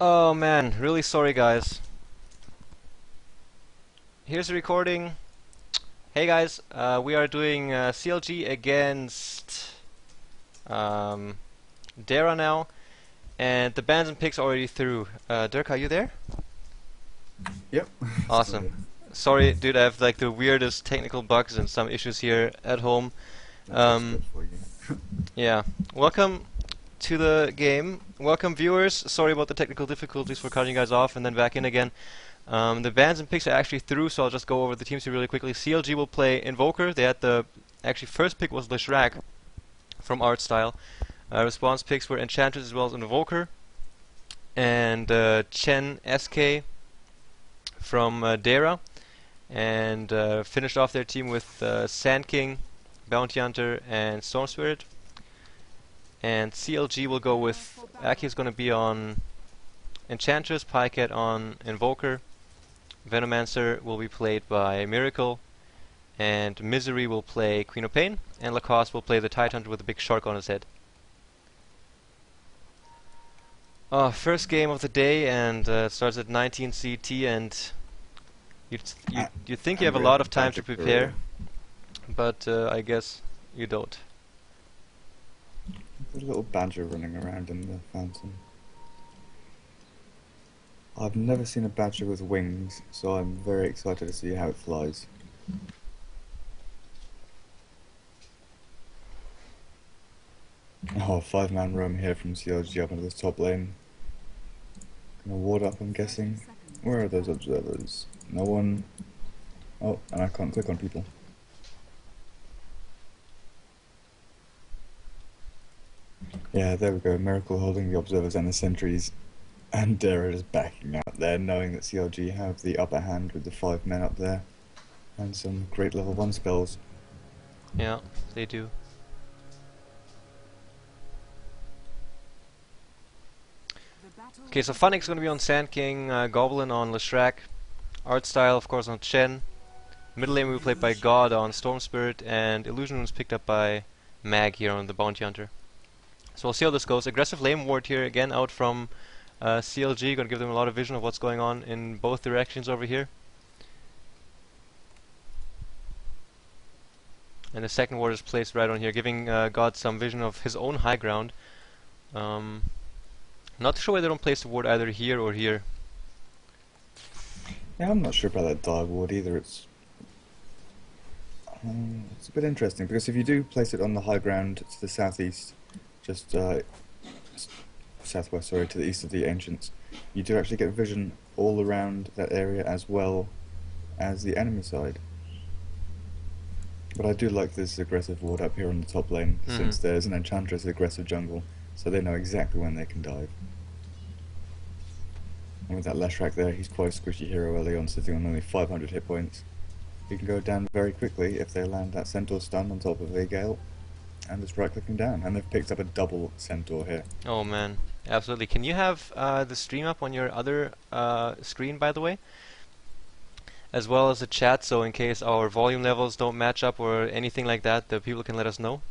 Oh man, really sorry guys. Here's the recording. Hey guys, we are doing CLG against Dara now, and the bans and picks are already through. Dirk, are you there? Yep. Still here. Awesome. Sorry, dude, I have like the weirdest technical bugs and some issues here at home. That's good for you. Yeah. Welcome to the game. Welcome viewers. Sorry about the technical difficulties for cutting you guys off and then back in again. The bans and picks are actually through, so I'll just go over the teams here really quickly. CLG will play Invoker. They had the first pick was Lishrak from Art Style. Response picks were Enchantress as well as Invoker, and Chen SK from Dara, and finished off their team with Sand King, Bounty Hunter, and Storm Spirit. And CLG will go with Aki is going to be on Enchantress, Pycat on Invoker, Venomancer will be played by Miracle, and Misery will play Queen of Pain, and Lacoste will play the Titan with a big shark on his head. First game of the day, and it starts at 19 CT, and you'd think you have a lot of time to prepare, but I guess you don't. There's a little badger running around in the fountain. I've never seen a badger with wings, so I'm very excited to see how it flies. Oh, 5-man roam here from CLG up into this top lane. Gonna ward up, I'm guessing. Where are those observers? No one. Oh, and I can't click on people. Yeah, there we go. Miracle holding the observers and the sentries. And Dara is backing out there, knowing that CLG have the upper hand with the 5 men up there. And some great level 1 spells. Yeah, they do. Okay, so Funnick's going to be on Sand King, Goblin on Lishrak, Art Style of course on Chen. Middle lane will be played by God on Storm Spirit, and Illusion was picked up by Mag here on the Bounty Hunter. So we'll see how this goes. Aggressive lane ward here again out from CLG, going to give them a lot of vision of what's going on in both directions over here. And the second ward is placed right on here, giving God some vision of his own high ground. Not sure why they don't place the ward either here or here. Yeah, I'm not sure about that dive ward either. It's a bit interesting, because if you do place it on the high ground to the southeast, just southwest, sorry, to the east of the Ancients, you do actually get vision all around that area as well as the enemy side. But I do like this aggressive ward up here on the top lane, since there's an Enchantress aggressive jungle, so they know exactly when they can dive. And with that Leshrac there, he's quite a squishy hero early on, sitting on only 500 hit points. He can go down very quickly if they land that Centaur stun on top of a Gale, and just right click him down. And they've picked up a double Centaur here. Oh man, absolutely. Can you have the stream up on your other screen, by the way? As well as the chat, so in case our volume levels don't match up or anything like that, the people can let us know.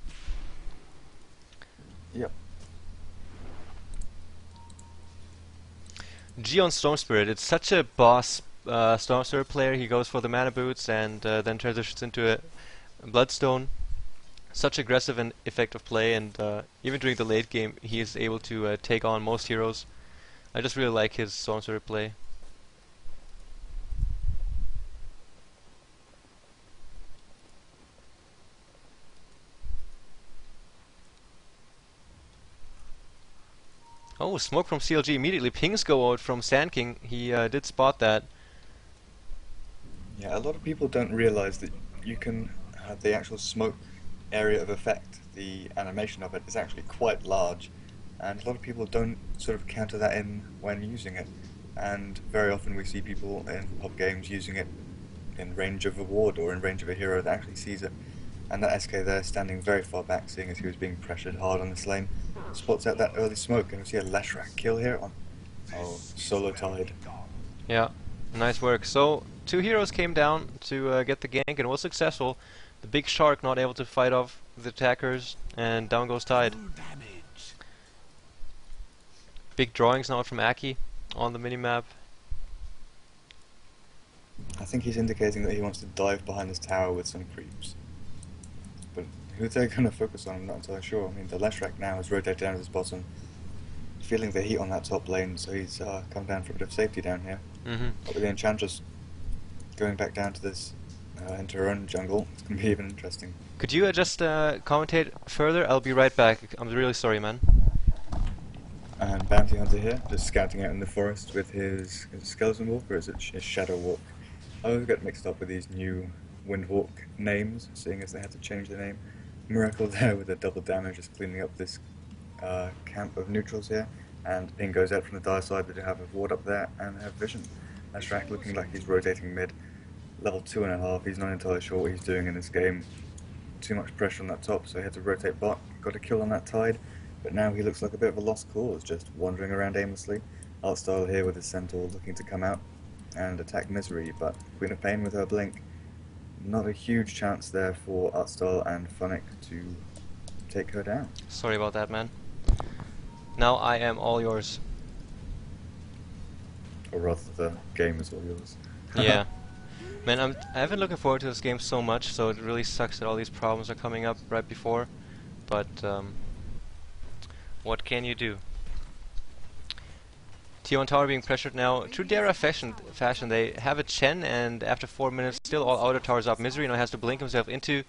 Yep. G on Storm Spirit, it's such a boss Storm Spirit player. He goes for the mana boots and then transitions into a Bloodstone. Such aggressive and effective play, and even during the late game he is able to take on most heroes. I just really like his Storm Spirit play. Oh, smoke from CLG immediately. Pings go out from Sand King. He did spot that. Yeah, a lot of people don't realize that you can have the actual smoke area of effect. The animation of it is actually quite large, and a lot of people don't sort of counter that in when using it. And very often we see people in pub games using it in range of a ward or in range of a hero that actually sees it. And that SK there, standing very far back, seeing as he was being pressured hard on this lane, spots out that early smoke, and we see a Leshrac kill here on Solo Tide. Yeah, nice work. So 2 heroes came down to get the gank and was successful. The big shark not able to fight off the attackers, and down goes Tide. Big drawings now from Aki. on the minimap. I think he's indicating that he wants to dive behind this tower with some creeps. But who they're going to focus on, I'm not entirely sure. I mean, the Leshrac now has rotated down to his bottom, feeling the heat on that top lane, so he's come down for a bit of safety down here. But with the Enchantress going back down to this, into her own jungle, it's going to be even interesting. Could you just commentate further? I'll be right back. I'm really sorry, man. And Bounty Hunter here, just scouting out in the forest with his Skeleton Walk, or is it his Shadow Walk? I always get mixed up with these new Windhawk names, seeing as they had to change the name. Miracle there with a double damage, just cleaning up this camp of neutrals here. And Ping goes out from the dire side, they have a ward up there and have vision. Leshrac looking like he's rotating mid. Level 2.5, he's not entirely sure what he's doing in this game. Too much pressure on that top, so he had to rotate bot. Got a kill on that tide, but now he looks like a bit of a lost cause, just wandering around aimlessly. Artstyle here with his Centaur looking to come out and attack Misery, but Queen of Pain with her blink. Not a huge chance there for Artstyle and Funnick to take her down. Sorry about that, man. Now I am all yours. Or rather, the game is all yours. Yeah. Man, I've been looking forward to this game so much, so it really sucks that all these problems are coming up right before. But, what can you do? T1 tower being pressured now. True Dara fashion, they have a Chen, and after 4 minutes, still all outer towers up. Misery now has to blink himself into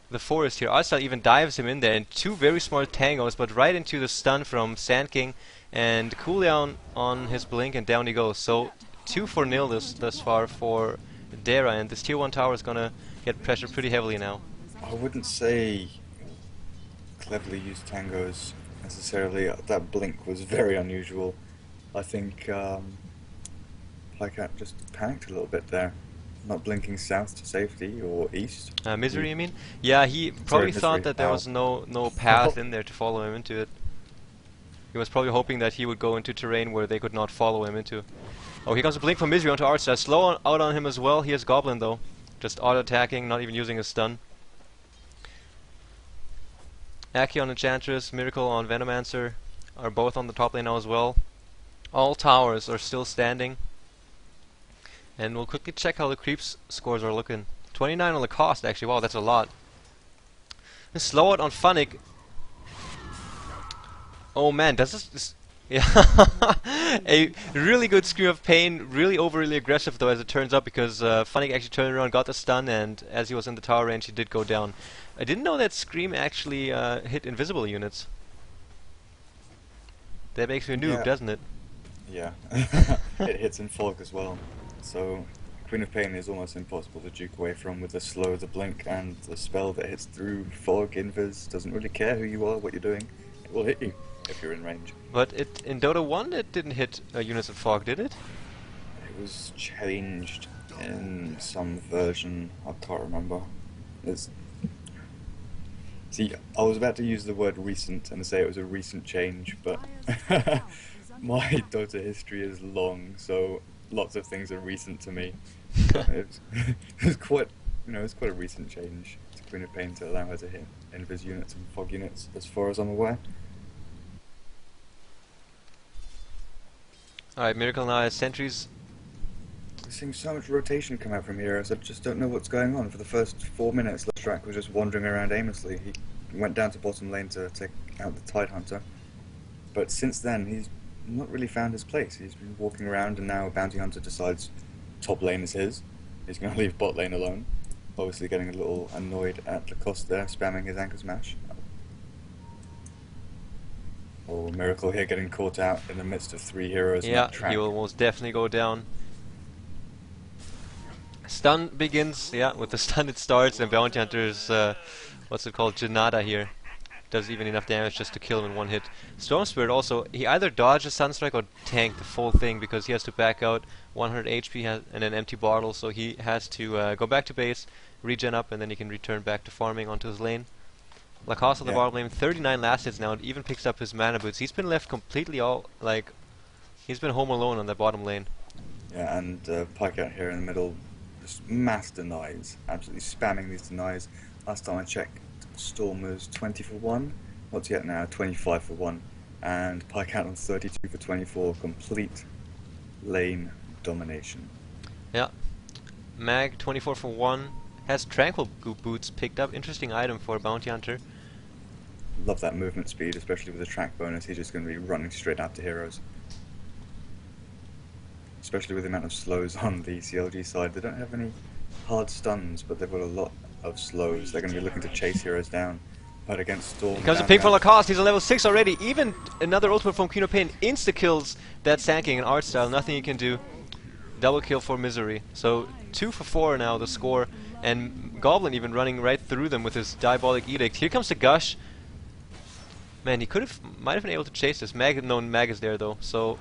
the forest here. Artstyle even dives him in there, and two very smart tangos, but right into the stun from Sand King, and cooldown on his blink, and down he goes. So 2-0 thus far for Dara, and this tier 1 tower is gonna get pressured pretty heavily now. I wouldn't say cleverly used tangos necessarily. That blink was very unusual. I think Plycat just panicked a little bit there, not blinking south to safety or east. Misery, you mean? Yeah, he probably thought that there was no path in there to follow him into it. He was probably hoping that he would go into terrain where they could not follow him into. Oh, here comes a blink from Misery onto Artstyle. Slow out on him as well. He has Goblin though, just auto-attacking, not even using a stun. Aki on Enchantress, Miracle on Venomancer are both on the top lane now as well. All towers are still standing. And we'll quickly check how the creeps scores are looking. 29 on the cost actually, wow, that's a lot. Slow out on Funnick. Oh man, does this yeah. A really good Scream of Pain, really overly aggressive though as it turns out, because Funnick actually turned around, got the stun, and as he was in the tower range he did go down. I didn't know that Scream actually hit invisible units. That makes me noob, doesn't it? Yeah, it hits in fog as well. So Queen of Pain is almost impossible to juke away from with the slow, the blink, and the spell that hits through fog, invis. Doesn't really care who you are, what you're doing. It will hit you if you're in range. But in Dota 1 it didn't hit units in fog, did it? It was changed in some version. I can't remember. See, I was about to use the word recent and say it was a recent change, but my Dota history is long, so lots of things are recent to me. it was quite, it's quite a recent change to Queen of Pain to allow her to hit invis units and fog units, as far as I'm aware. Alright, Miracle now has sentries. We're seeing so much rotation come out from Heroes, I just don't know what's going on. For the first 4 minutes, Leshrac was just wandering around aimlessly. He went down to bottom lane to take out the Tidehunter, but since then he's not really found his place. He's been walking around, and now Bounty Hunter decides top lane is his. He's going to leave bot lane alone. Obviously getting a little annoyed at Lacoste there, spamming his anchor smash. Oh, Miracle here getting caught out in the midst of 3 heroes. Yeah, he will most definitely go down. Stun begins, yeah, with the stun it starts, and Bounty Hunter's, what's it called, Janada here. Does even enough damage just to kill him in one hit. Storm Spirit also, he either dodged a Sunstrike or tanked the full thing, because he has to back out 100 HP and an empty bottle, so he has to go back to base, regen up, and then he can return back to farming onto his lane. Lacoste on the bottom lane, 39 last hits now, and even picks up his mana boots. He's been left completely he's been home alone on the bottom lane. Yeah, and Pike out here in the middle, just mass denies, absolutely spamming these denies. Last time I checked, Storm was 20 for 1. What's he at now? 25 for 1. And Pike out on 32 for 24, complete lane domination. Yeah. Mag 24 for 1. Has Tranquil Boots picked up. Interesting item for a Bounty Hunter. Love that movement speed, especially with the track bonus. He's just going to be running straight after heroes. Especially with the amount of slows on the CLG side. They don't have any hard stuns, but they've got a lot of slows. They're going to be looking to chase heroes down. But against Storm... Here comes a ping from Lacoste. He's on level 6 already. Even another ultimate from Queen of Pain insta-kills that Sand King in art style. Nothing he can do. Double kill for Misery. So 2 for 4 now, the score. And Goblin even running right through them with his Diabolic Edict. Here comes the Gush. Man, he might have been able to chase this. Mag is there though, so...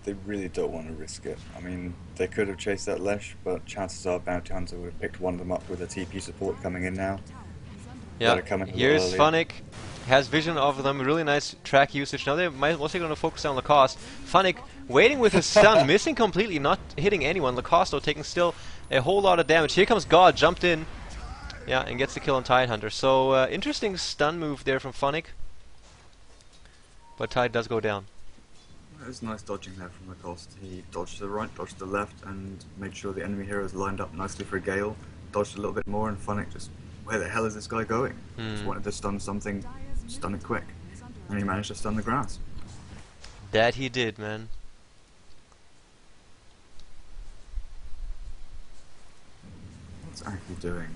They really don't want to risk it. I mean, they could have chased that Lesh, but chances are Bounty Hunter would have picked one of them up with a TP support coming in now. Yeah, here's Funnick. Has vision of them, really nice track usage. Now they're mostly going to focus on Lacoste. Funnick waiting with his stun, missing completely, not hitting anyone. Lacoste though taking still a whole lot of damage. Here comes God, jumped in. Yeah, and gets the kill on Tidehunter. So, interesting stun move there from Funnick. But Tide does go down. It was nice dodging there from Lacoste. He dodged to the right, dodged to the left, and made sure the enemy heroes lined up nicely for a Gale. Dodged a little bit more, and Funnick just, where the hell is this guy going? Just wanted to stun something, stun it quick. And he managed to stun the grass. That he did, man. What's Aki doing?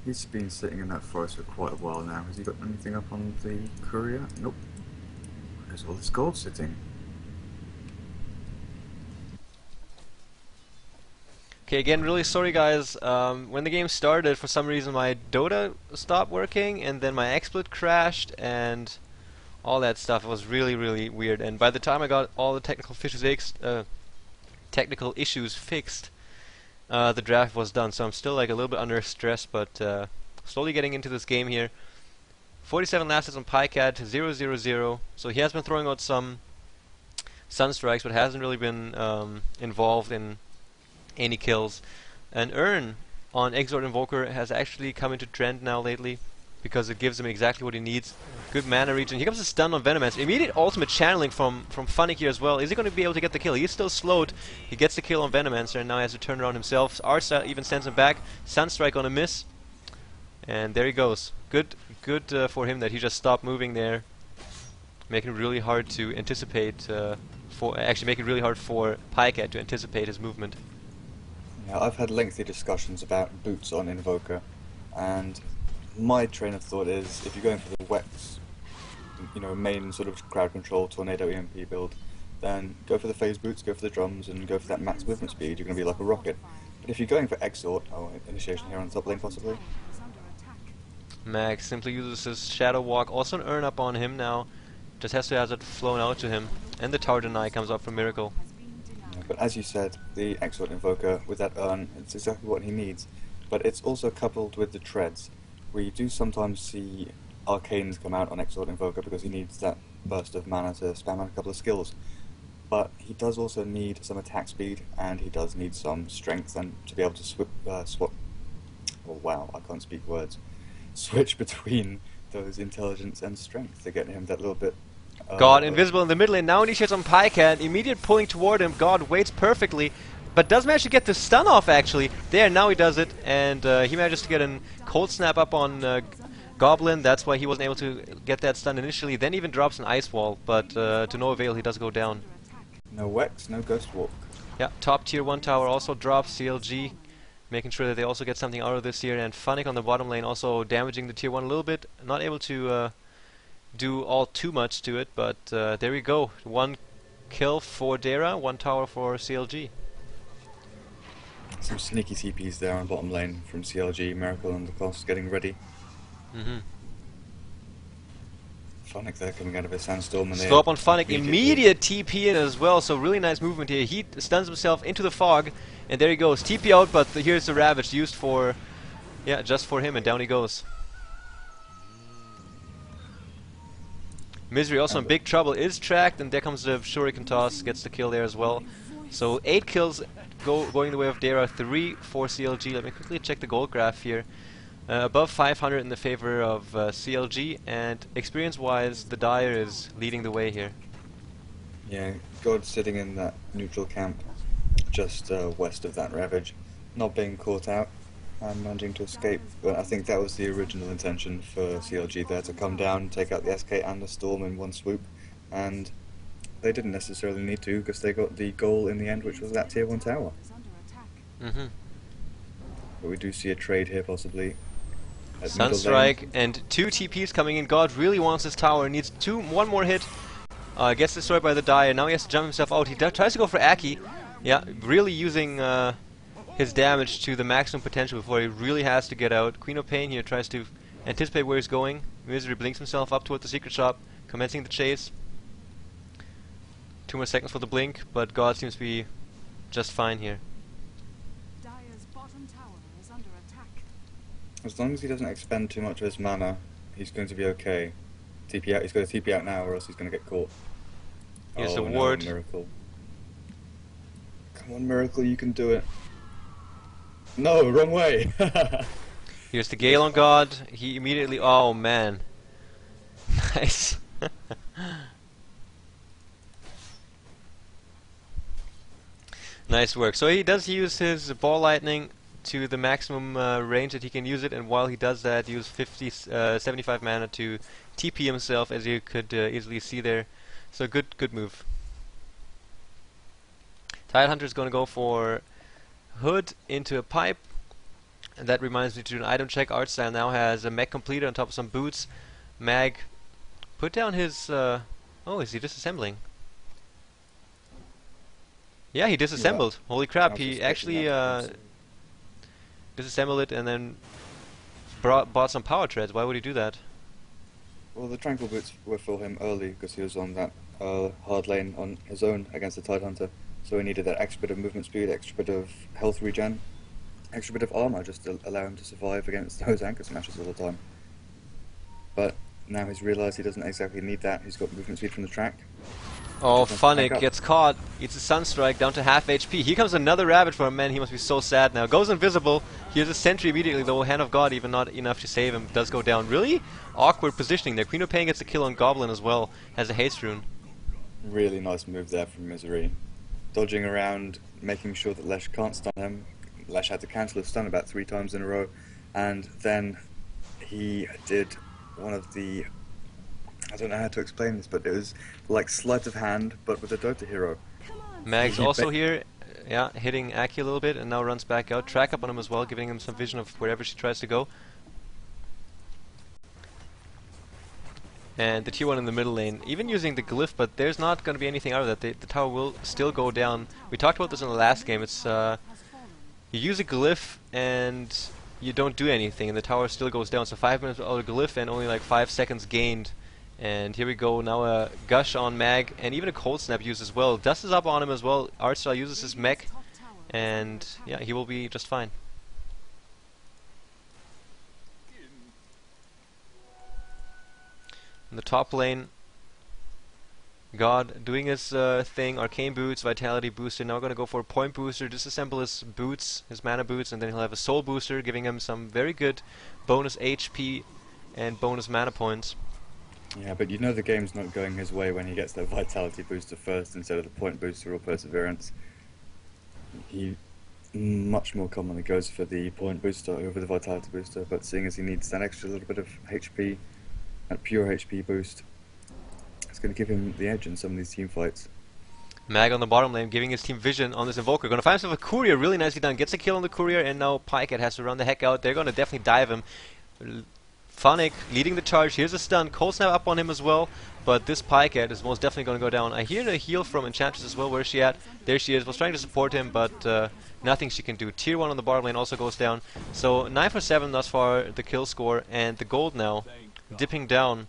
He's been sitting in that forest for quite a while now. Has he got anything up on the courier? Nope. Where's all this gold sitting? Okay, again, really sorry guys. When the game started, for some reason my Dota stopped working, and then my XSplit crashed, and all that stuff. It was really, really weird. And by the time I got all the technical issues fixed, the draft was done. So I'm still like a little bit under stress, but slowly getting into this game here. 47 last hits on Pycat, 0-0-0. So he has been throwing out some Sunstrikes, but hasn't really been involved in any kills. And Earn on Exort Invoker has actually come into trend now lately, because it gives him exactly what he needs. Good mana regen. Here comes a stun on Venomancer. Immediate ultimate channeling from Funnick here as well. Is he going to be able to get the kill? He's still slowed. He gets the kill on Venomancer, and now he has to turn around himself. Artstyle even sends him back. Sunstrike on a miss. And there he goes. Good for him that he just stopped moving there. Making it really hard to anticipate, making it really hard for Pycat to anticipate his movement. Yeah, I've had lengthy discussions about boots on Invoker, and my train of thought is, if you're going for the Wex, main sort of crowd control, tornado EMP build, then go for the phase boots, go for the drums, and go for that max movement speed. You're going to be like a rocket. But if you're going for Exort, initiation here on the top lane possibly. Max simply uses his Shadow Walk, also an Earn up on him now. Just has to have it flown out to him. And the Tower Deny comes up from Miracle. Yeah, but as you said, the Exort Invoker with that Earn, it's exactly what he needs. But it's also coupled with the Treads. We do sometimes see Arcanes come out on Exort Invoker because he needs that burst of mana to spam out a couple of skills. But he does also need some attack speed, and he does need some strength, and to be able to swap... oh wow, I can't speak words. Switch between those intelligence and strength to get him that little bit... God, invisible in the middle lane, now initiates on Pycat, immediate pulling toward him. God waits perfectly, but does manage to get the stun off actually. There, now he does it, and he manages to get a cold snap up on Goblin. That's why he wasn't able to get that stun initially. Then even drops an Ice Wall, but to no avail, he does go down. No Wex, no Ghost Walk. Yeah, top tier 1 tower also drops. CLG making sure that they also get something out of this here, and Funnick on the bottom lane also damaging the tier 1 a little bit. Not able to do all too much to it, but there we go. 1 kill for Dara, 1 tower for CLG. Some sneaky TPs there on bottom lane from CLG, Miracle and Lacoste getting ready. Funnick there coming out of his sandstorm. And Slow up on Funnick, immediate TP in as well, so really nice movement here. He stuns himself into the fog, and there he goes. TP out, but here's the Ravage used for, yeah, just for him, and down he goes. Misery also in big trouble, is tracked, and there comes the Shuriken Toss, gets the kill there as well. So 8 kills going the way of Dara, 3 for CLG. Let me quickly check the gold graph here. Above 500 in the favor of CLG, and experience-wise, the Dire is leading the way here. Yeah, God sitting in that neutral camp just west of that Ravage, not being caught out and managing to escape. But I think that was the original intention for CLG there, to come down, take out the SK and the Storm in one swoop, and they didn't necessarily need to because they got the goal in the end, which was that tier 1 tower. Mm-hmm. But we do see a trade here possibly. At middle Sunstrike lane. and 2 TPs coming in. God really wants this tower, needs one more hit. Gets destroyed by the die, and now he has to jump himself out. He tries to go for Aki. Yeah, really using his damage to the maximum potential before he really has to get out. Queen of Pain here tries to anticipate where he's going. Misery blinks himself up toward the secret shop, commencing the chase. 2 more seconds for the blink, but God seems to be just fine here. Dire's bottom tower is under attack. As long as he doesn't expend too much of his mana, he's going to be okay. TP out. He's got to TP out now, or else he's going to get caught. Here's the no, ward. Miracle. Come on, Miracle, you can do it. No, wrong way. Here's the Gale on God. He immediately... Oh, man. Nice. Nice work. So he does use his Ball Lightning to the maximum range that he can use it, and while he does that, use 75 mana to TP himself, as you could easily see there. So good move. Tidehunter is going to go for Hood into a pipe. And that reminds me to do an item check. Artstyle now has a mech completed on top of some boots. Mag put down his... oh, is he disassembling? Yeah, he disassembled. Yeah. Holy crap, he actually disassembled it and then bought some power treads. Why would he do that? Well, the Tranquil Boots were for him early because he was on that hard lane on his own against the Tidehunter. So he needed that extra bit of movement speed, extra bit of health regen, extra bit of armor just to allow him to survive against those anchor smashes all the time. But now he's realised he doesn't exactly need that. He's got movement speed from the track. Oh, Funnick gets caught. It's a Sunstrike down to half HP. Here comes another Ravage for him. Man, he must be so sad now. Goes invisible. Here's a Sentry immediately, though. Hand of God, even not enough to save him. Does go down. Really awkward positioning there. Queen of Pain gets a kill on Goblin as well. Has a haste rune. Really nice move there from Misery. Dodging around, making sure that Lesh can't stun him. Lesh had to cancel his stun about 3 times in a row. And then he did one of the... I don't know how to explain this, but it was like sleight of hand, but with a Dota hero. Mag's also here, yeah, hitting Aki a little bit, and now runs back out. Track up on him as well, giving him some vision of wherever she tries to go. And the tier 1 in the middle lane, even using the glyph, but there's not going to be anything out of that. The tower will still go down. We talked about this in the last game. It's you use a glyph and you don't do anything, and the tower still goes down. So 5 minutes without a glyph and only like 5 seconds gained. And here we go, now a Gush on Mag, and even a Cold Snap used as well. Dust is up on him as well. Artstyle uses his mech, and yeah, he will be just fine. In the top lane, God doing his thing, Arcane Boots, Vitality Booster. Now we're going to go for a Point Booster, disassemble his boots, his mana boots, and then he'll have a Soul Booster, giving him some very good bonus HP and bonus mana points. Yeah, but you know the game's not going his way when he gets that Vitality Booster first instead of the Point Booster or Perseverance. He much more commonly goes for the Point Booster over the Vitality Booster, but seeing as he needs that extra little bit of HP, that pure HP boost, it's going to give him the edge in some of these team fights. Mag on the bottom lane, giving his team vision on this Invoker. Going to find himself a Courier, really nicely done. Gets a kill on the Courier, and now Pikehead has to run the heck out. They're going to definitely dive him. Funnick leading the charge. Here's a stun. Cold Snap up on him as well. But this Pikehead is most definitely going to go down. I hear the heal from Enchantress as well. Where's she at? There she is. Was trying to support him, but nothing she can do. Tier 1 on the bottom lane also goes down. So 9 for 7 thus far, the kill score. And the gold now dipping down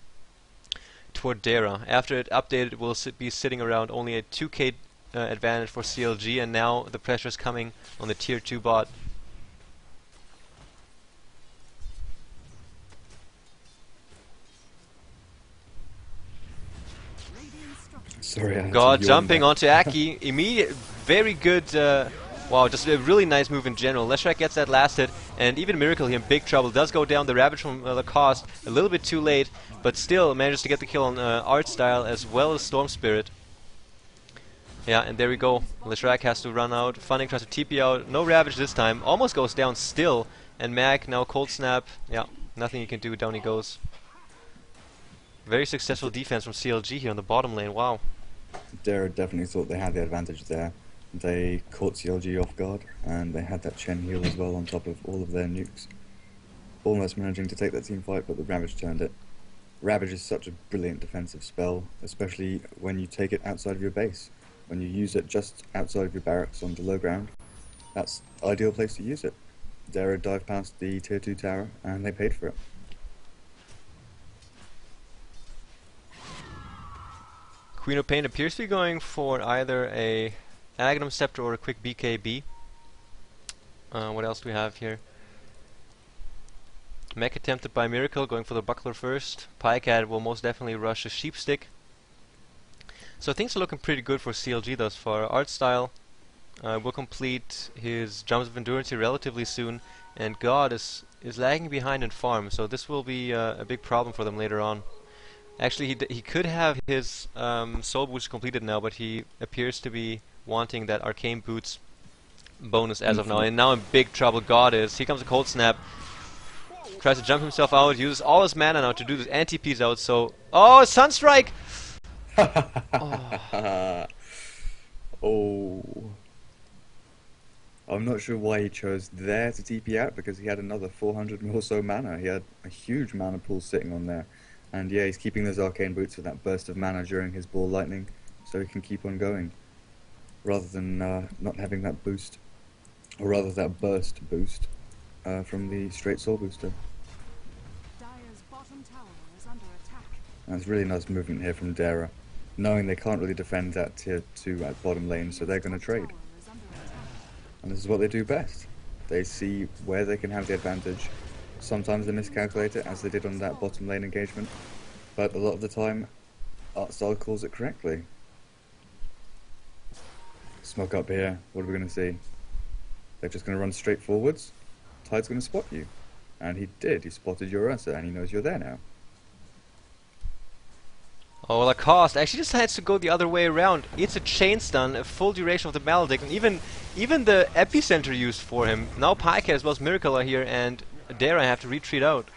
toward Dara. After it updated, it will be sitting around only a 2k advantage for CLG. And now the pressure is coming on the tier 2 bot. Sorry, I had God to yawn jumping there. onto Aki. Immediate, very good. Wow, just a really nice move in general. Leshrac gets that last hit, and even Miracle here in big trouble. Does go down the Ravage from the cost a little bit too late, but still manages to get the kill on Artstyle as well as Storm Spirit. Yeah, and there we go. Leshrac has to run out. Funnick tries to TP out. No Ravage this time. Almost goes down still. And Mag now Cold Snap. Yeah, nothing you can do. Down he goes. Very successful defense from CLG here on the bottom lane. Wow. Dara definitely thought they had the advantage there. They caught CLG off guard, and they had that Chen heal as well on top of all of their nukes. Almost managing to take that team fight, but the Ravage turned it. Ravage is such a brilliant defensive spell, especially when you take it outside of your base. When you use it just outside of your barracks on the low ground, that's the ideal place to use it. Dara dived past the tier 2 tower, and they paid for it. Queen of Pain appears to be going for either a Agnum Scepter or a quick BKB. What else do we have here? Mech attempted by Miracle, going for the Buckler first. Pycat will most definitely rush a Sheepstick. So things are looking pretty good for CLG thus far. Artstyle will complete his Drums of Endurance here relatively soon, and God is lagging behind in farm, so this will be a big problem for them later on. Actually, he could have his soul boost completed now, but he appears to be wanting that arcane boots bonus as of now, and now in big trouble God is. Here comes a Cold Snap. Tries to jump himself out, uses all his mana now to do this anti-P's out, so... Oh, Sunstrike! Oh. I'm not sure why he chose there to TP out, because he had another 400 or so mana. He had a huge mana pool sitting on there. And yeah, he's keeping those arcane boots for that burst of mana during his ball lightning, so he can keep on going. Rather than not having that boost. Or rather that burst boost from the straight soul booster. Dire's bottom tower is under attack. That's really nice movement here from Dara, knowing they can't really defend that tier 2 at bottom lane, so they're going to trade. Tower is under attack. And this is what they do best. They see where they can have the advantage. Sometimes they miscalculate it, as they did on that bottom lane engagement, but a lot of the time, Artstyle calls it correctly. Smoke up here, what are we going to see? They're just going to run straight forwards? Tide's going to spot you. And he did, he spotted your Ursa, and he knows you're there now. Oh, well, Lacoste actually decides to go the other way around. It's a chain stun, a full duration of the Maledict, and even the epicenter used for him. Now Pycat as well as Miracle are here, and Dara have to retreat out.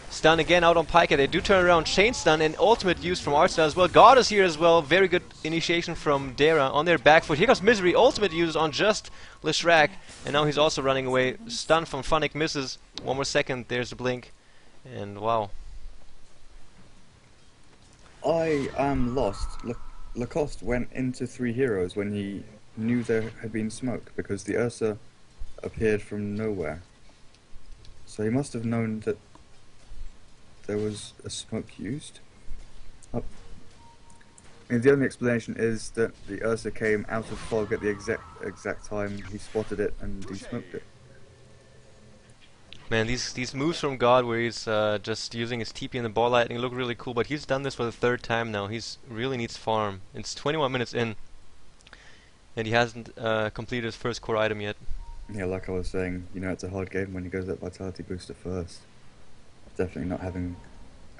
Stun again out on Pycat. They do turn around. Chain stun and ultimate use from Artstyle as well. God is here as well. Very good initiation from Dara on their back foot. Here comes Misery. Ultimate use on just Leshrac. And now he's also running away. Stun from Funnick misses. One more second. There's the blink. And wow. I am lost. Lacoste went into 3 heroes when he knew there had been smoke, because the Ursa appeared from nowhere. So he must have known that there was a smoke used. I mean, the only explanation is that the Ursa came out of fog at the exact time he spotted it and he smoked it. Man, these moves from God where he's just using his TP and the ball lightning look really cool, but he's done this for the 3rd time now. He's really needs farm. It's 21 minutes in, and he hasn't completed his first core item yet. Yeah, like I was saying, you know, it's a hard game when he goes that vitality booster first. Definitely not having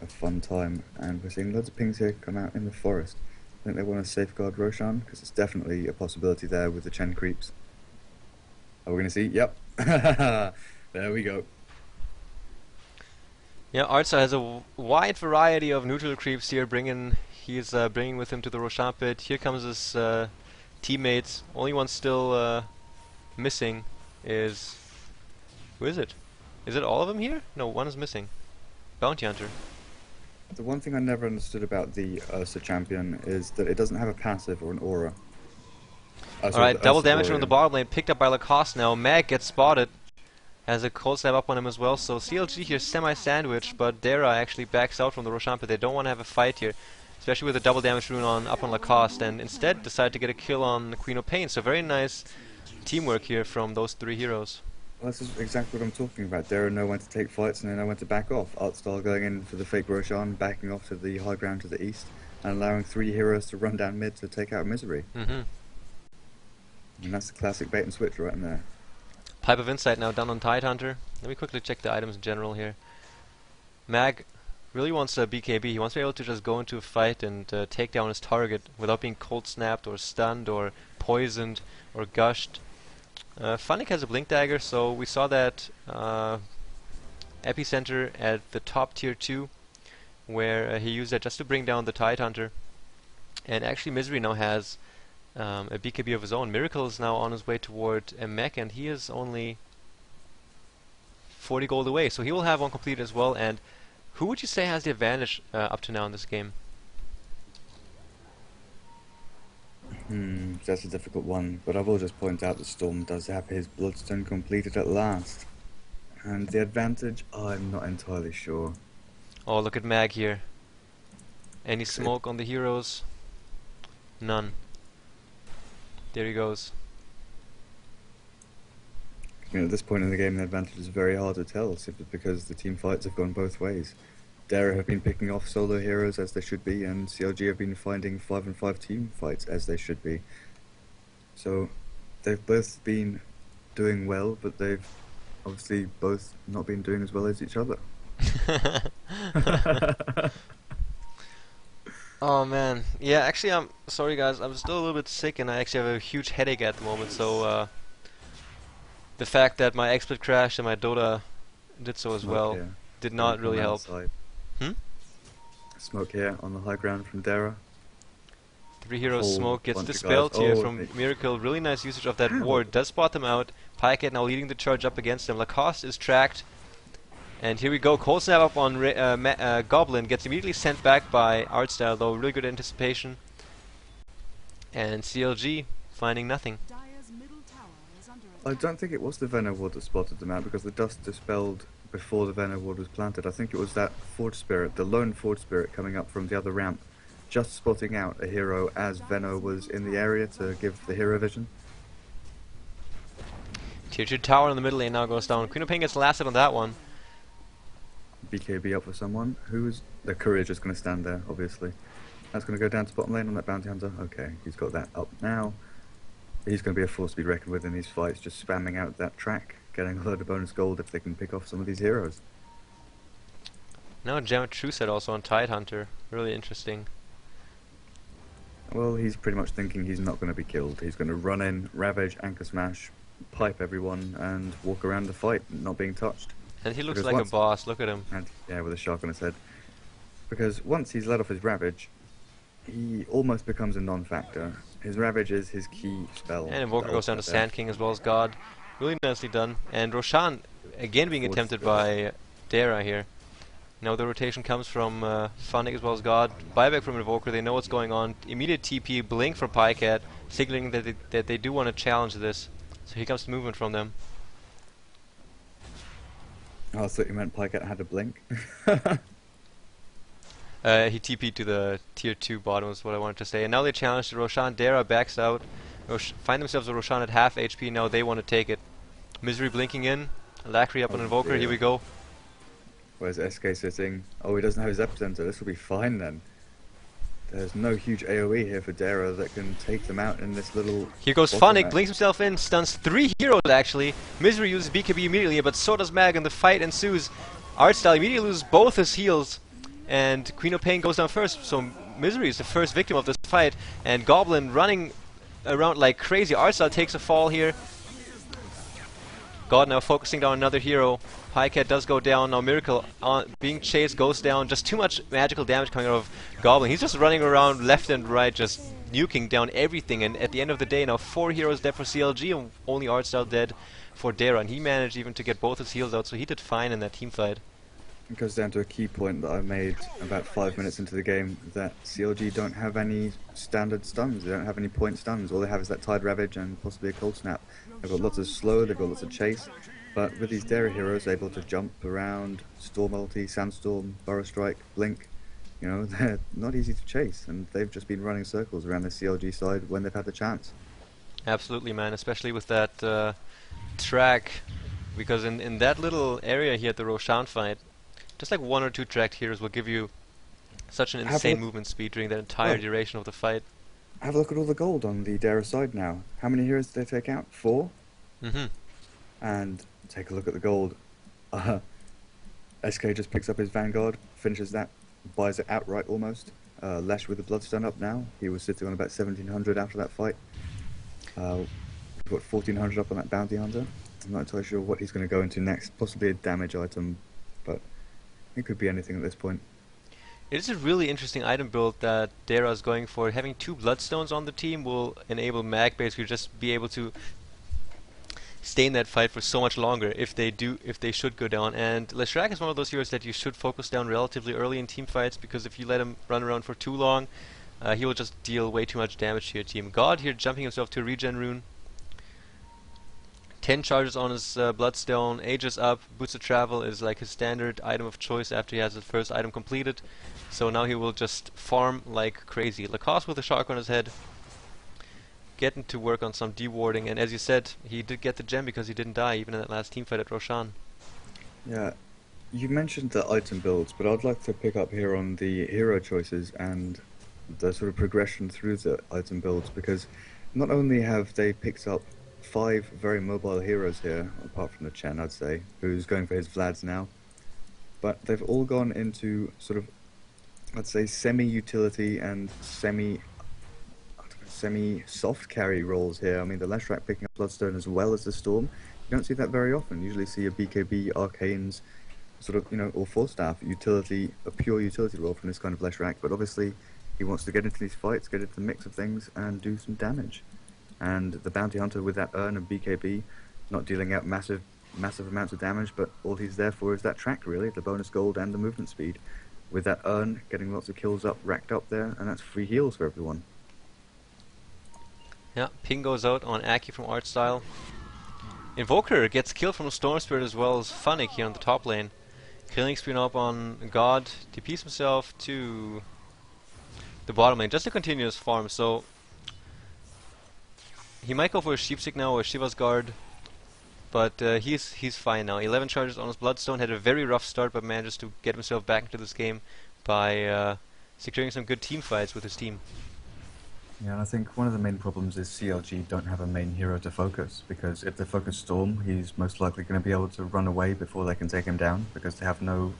a fun time, and we're seeing loads of pings here come out in the forest. I think they want to safeguard Roshan, because it's definitely a possibility there with the Chen creeps. Are we going to see? Yep. There we go. Yeah, Artstyle has a wide variety of neutral creeps here. He's bringing with him to the Roshan pit. Here comes his teammates. Only one still missing is... Who is it? Is it all of them here? No, one is missing. Bounty Hunter. The one thing I never understood about the Ursa champion is that it doesn't have a passive or an aura. Alright, double damage from the bottom lane, picked up by Lacoste now. Mag gets spotted. Has a cold snap up on him as well, so CLG here semi-sandwiched, but Dara actually backs out from the Roshan pit. They don't want to have a fight here, especially with a double damage rune up on Lacoste, and instead decide to get a kill on the Queen of Pain. So very nice teamwork here from those 3 heroes. Well, this is exactly what I'm talking about. Dara know when to take fights and they know when to back off. Artstyle going in for the fake Roshan, backing off to the high ground to the east, and allowing 3 heroes to run down mid to take out Misery. And that's the classic bait and switch right in there. Pipe of Insight now done on Tidehunter. Let me quickly check the items in general here. Mag really wants a BKB. He wants to be able to just go into a fight and take down his target without being cold snapped or stunned or poisoned or gushed. Funnick has a blink dagger, so we saw that epicenter at the top tier 2, where he used that just to bring down the Tidehunter. And actually Misery now has a BKB of his own. Miracle is now on his way toward a mech, and he is only 40 gold away, so he will have one completed as well. And who would you say has the advantage up to now in this game? That's a difficult one, but I will just point out that Storm does have his Bloodstone completed at last. And the advantage, I'm not entirely sure. Oh, look at Mag here. Any smoke on the heroes? None. There he goes. I mean, at this point in the game, the advantage is very hard to tell, simply because the team fights have gone both ways. Dara have been picking off solo heroes as they should be, and CLG have been finding 5-on-5 team fights as they should be. So they've both been doing well, but they've obviously both not been doing as well as each other. Oh man, yeah, actually I'm sorry guys, I'm still a little bit sick and I actually have a huge headache at the moment, so the fact that my XSplit crashed and my Dota did so as well did not really help. Smoke here on the high ground from Dara. 3 heroes smoke gets dispelled here from Miracle. Really nice usage of that ward. Does spot them out. Pycat now leading the charge up against them. Lacoste is tracked. And here we go. Cold snap up on Goblin. Gets immediately sent back by Artstyle, though. Really good anticipation. And CLG finding nothing. Dire's middle tower is under I attack. don't think it was the Venom Ward that spotted them out, because the dust dispelled before the Venom Ward was planted. I think it was that Forge Spirit, the lone Forge Spirit coming up from the other ramp, just spotting out a hero as Venno was in the area to give the hero vision. Tier 2 tower in the middle lane now goes down. Queen of Pain gets lasted on that one. BKB up for someone. Who's the courier just going to stand there, obviously. That's going to go down to bottom lane on that bounty hunter. Okay, he's got that up now. He's going to be a force to be reckoned with in these fights, just spamming out that track, getting a load of bonus gold if they can pick off some of these heroes. Now Gem of True Set also on Tidehunter. Really interesting. Well, he's pretty much thinking he's not going to be killed. He's going to run in, ravage, anchor smash, pipe everyone, and walk around the fight, not being touched. And he looks Because like a boss. Look at him. And yeah, with a shark on his head. Because once he's let off his ravage, he almost becomes a non-factor. His ravage is his key spell. And Invoker goes down to Sand King as well as God. Really nicely done. And Roshan again being attempted by Dara here. Now the rotation comes from Funnick as well as God. Buyback from Invoker. They know what's going on. Immediate TP, blink from Pycat, signaling that they do want to challenge this. So here comes the movement from them. Oh, I thought you meant Pycat had a blink. He TP'd to the tier 2 bottom is what I wanted to say. And now they challenge Roshan. Dara backs out. Find themselves with Roshan at half HP. Now they want to take it. Misery blinking in. Lacry up on Invoker. Dear. Here we go. Where's SK sitting? Oh, he doesn't have his epicenter. This will be fine then. There's no huge AoE here for Dara that can take them out in this little... Here goes Funnick, blinks himself in, stuns 3 heroes actually. Misery uses BKB immediately, but so does Mag, and the fight ensues. Artstyle immediately loses both his heals, and Queen of Pain goes down first, so Misery is the first victim of this fight, and Goblin running around like crazy. Artstyle takes a fall here. God now focusing down another hero. Pycat does go down. Now Miracle being chased goes down. Just too much magical damage coming out of Goblin. He's just running around left and right, just nuking down everything. And at the end of the day, now 4 heroes dead for CLG and only Artstyle dead for Dara. And he managed even to get both his heals out, so he did fine in that team fight. It goes down to a key point that I made about 5 minutes into the game, that CLG don't have any standard stuns. They don't have any point stuns. All they have is that Tide Ravage and possibly a Cold Snap. They've got lots of slow, they've got lots of chase. But with these Dara heroes able to jump around, Storm Ulti, Sandstorm, Burrow Strike, Blink, you know, they're not easy to chase, and they've just been running circles around the CLG side when they've had the chance. Absolutely, man, especially with that track, because in that little area here at the Roshan fight, just like 1 or 2 tracked heroes will give you such an insane movement speed during the entire duration of the fight. Have a look at all the gold on the Dara side now. How many heroes did they take out? 4? Mm-hmm. And take a look at the gold. SK just picks up his Vanguard, finishes that, buys it outright almost. Lesh with the Bloodstone up now. He was sitting on about 1700 after that fight. We've got 1400 up on that Bounty Hunter. I'm not entirely sure what he's going to go into next. Possibly a damage item, but it could be anything at this point. It is a really interesting item build that Dara is going for. Having 2 Bloodstones on the team will enable Mag basically just be able to stay in that fight for so much longer if they should go down. And Leshrac is one of those heroes that you should focus down relatively early in team fights, because if you let him run around for too long, he will just deal way too much damage to your team. God here jumping himself to a regen rune. 10 charges on his Bloodstone, ages up, Boots of Travel is like his standard item of choice after he has his first item completed. So now he will just farm like crazy. Lacoste with a shark on his head, getting to work on some dewarding, and as you said, he did get the gem because he didn't die even in that last team fight at Roshan. Yeah, you mentioned the item builds, but I'd like to pick up here on the hero choices and the sort of progression through the item builds, because not only have they picked up 5 very mobile heroes here, apart from the Chen, I'd say, who's going for his Vlads now, but they've all gone into sort of, I'd say, semi-utility and semi-soft carry roles here. I mean, the Leshrac picking up Bloodstone as well as the Storm, you don't see that very often. You usually see a BKB, Arcanes, sort of, or Force-Staff, a pure utility role from this kind of Leshrac, but obviously he wants to get into these fights, get into the mix of things, and do some damage. And the Bounty Hunter with that Urn and BKB, not dealing out massive amounts of damage, but all he's there for is that track, really, the bonus gold and the movement speed. With that Urn, getting lots of kills racked up there, and that's free heals for everyone. Yeah, ping goes out on Aki from Artstyle. Invoker gets killed from Storm Spirit as well as Funnick here on the top lane. Killing spree up on God, TPs himself to the bottom lane just to continue his farm, so he might go for a Sheepstick now or a Shiva's Guard, but he's fine now. 11 charges on his Bloodstone, had a very rough start but manages to get himself back into this game by securing some good team fights with his team. Yeah, and I think one of the main problems is CLG don't have a main hero to focus, because if they focus Storm, he's most likely going to be able to run away before they can take him down, because they have no